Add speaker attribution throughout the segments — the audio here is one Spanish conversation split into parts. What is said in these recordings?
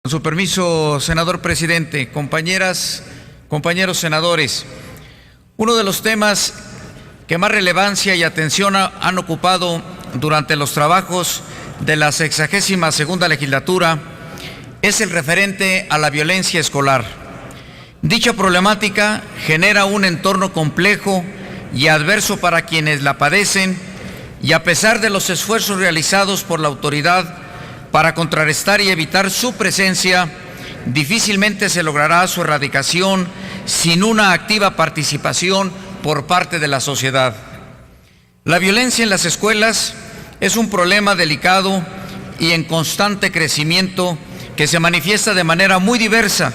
Speaker 1: Con su permiso, senador presidente, compañeras, compañeros senadores, uno de los temas que más relevancia y atención han ocupado durante los trabajos de la 62ª legislatura es el referente a la violencia escolar. Dicha problemática genera un entorno complejo y adverso para quienes la padecen, y a pesar de los esfuerzos realizados por la autoridad para contrarrestar y evitar su presencia, difícilmente se logrará su erradicación sin una activa participación por parte de la sociedad. La violencia en las escuelas es un problema delicado y en constante crecimiento que se manifiesta de manera muy diversa,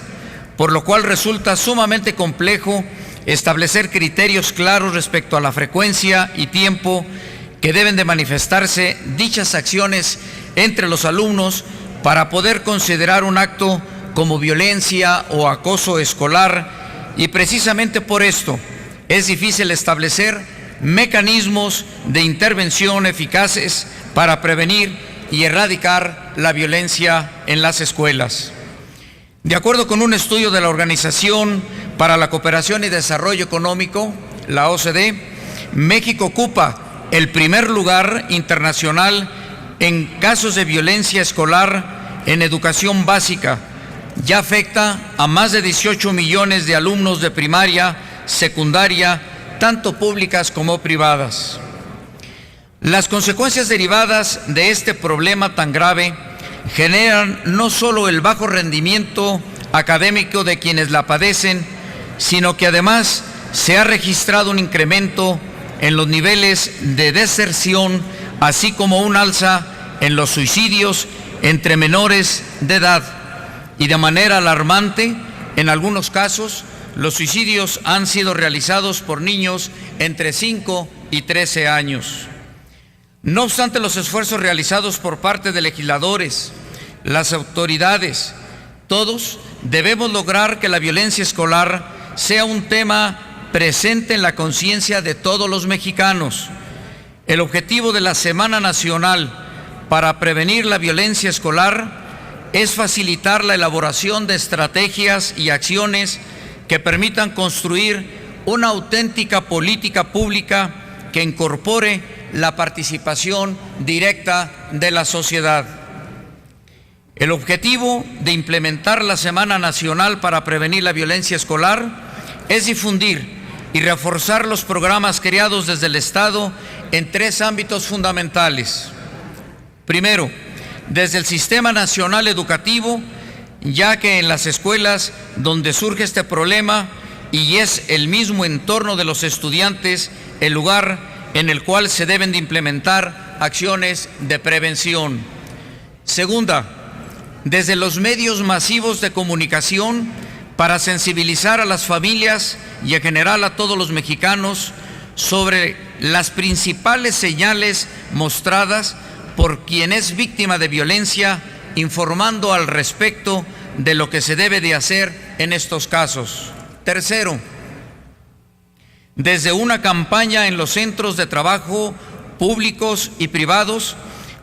Speaker 1: por lo cual resulta sumamente complejo establecer criterios claros respecto a la frecuencia y tiempo que deben de manifestarse dichas acciones entre los alumnos para poder considerar un acto como violencia o acoso escolar, y precisamente por esto es difícil establecer mecanismos de intervención eficaces para prevenir y erradicar la violencia en las escuelas. De acuerdo con un estudio de la Organización para la Cooperación y Desarrollo Económico, la OCDE, México ocupa el primer lugar internacional en casos de violencia escolar en educación básica. Ya afecta a más de 18 millones de alumnos de primaria, secundaria, tanto públicas como privadas. Las consecuencias derivadas de este problema tan grave generan no solo el bajo rendimiento académico de quienes la padecen, sino que además se ha registrado un incremento en los niveles de deserción, así como un alza en los suicidios entre menores de edad. Y de manera alarmante, en algunos casos, los suicidios han sido realizados por niños entre 5 y 13 años. No obstante los esfuerzos realizados por parte de legisladores, las autoridades, todos debemos lograr que la violencia escolar sea un tema presente en la conciencia de todos los mexicanos. El objetivo de la Semana Nacional para prevenir la violencia escolar es facilitar la elaboración de estrategias y acciones que permitan construir una auténtica política pública que incorpore la participación directa de la sociedad. El objetivo de implementar la Semana Nacional para prevenir la violencia escolar es difundir y reforzar los programas creados desde el Estado en 3 ámbitos fundamentales. Primero, desde el Sistema Nacional Educativo, ya que en las escuelas donde surge este problema y es el mismo entorno de los estudiantes el lugar en el cual se deben de implementar acciones de prevención. Segunda, desde los medios masivos de comunicación para sensibilizar a las familias y en general a todos los mexicanos sobre las principales señales mostradas por quien es víctima de violencia, informando al respecto de lo que se debe de hacer en estos casos. Tercero, desde una campaña en los centros de trabajo públicos y privados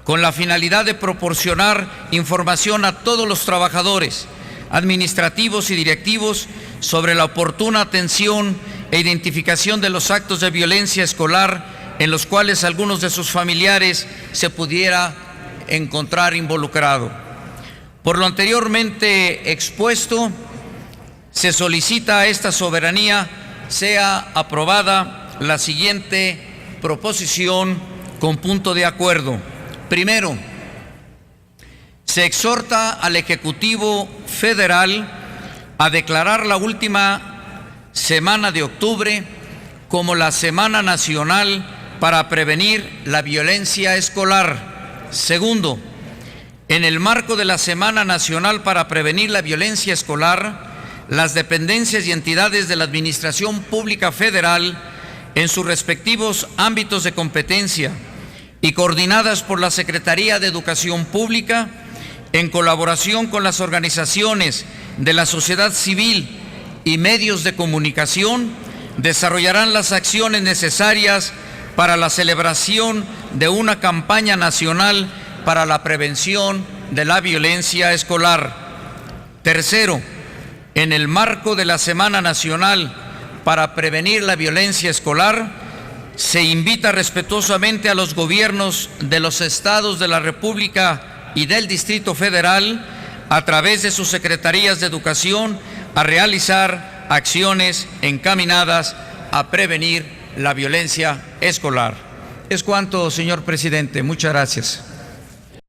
Speaker 1: con la finalidad de proporcionar información a todos los trabajadores, administrativos y directivos sobre la oportuna atención e identificación de los actos de violencia escolar en los cuales algunos de sus familiares se pudiera encontrar involucrado. Por lo anteriormente expuesto, se solicita a esta soberanía sea aprobada la siguiente proposición con punto de acuerdo. Primero, se exhorta al Ejecutivo Federal a declarar la última semana de octubre como la Semana Nacional para prevenir la violencia escolar. Segundo, en el marco de la Semana Nacional para prevenir la violencia escolar, las dependencias y entidades de la Administración Pública Federal, en sus respectivos ámbitos de competencia y coordinadas por la Secretaría de Educación Pública, en colaboración con las organizaciones de la sociedad civil y medios de comunicación, desarrollarán las acciones necesarias para la celebración de una campaña nacional para la prevención de la violencia escolar. Tercero, en el marco de la Semana Nacional para Prevenir la Violencia Escolar, se invita respetuosamente a los gobiernos de los estados de la República y del Distrito Federal, a través de sus secretarías de educación, a realizar acciones encaminadas a prevenir la violencia escolar. Es cuanto, señor presidente. Muchas gracias.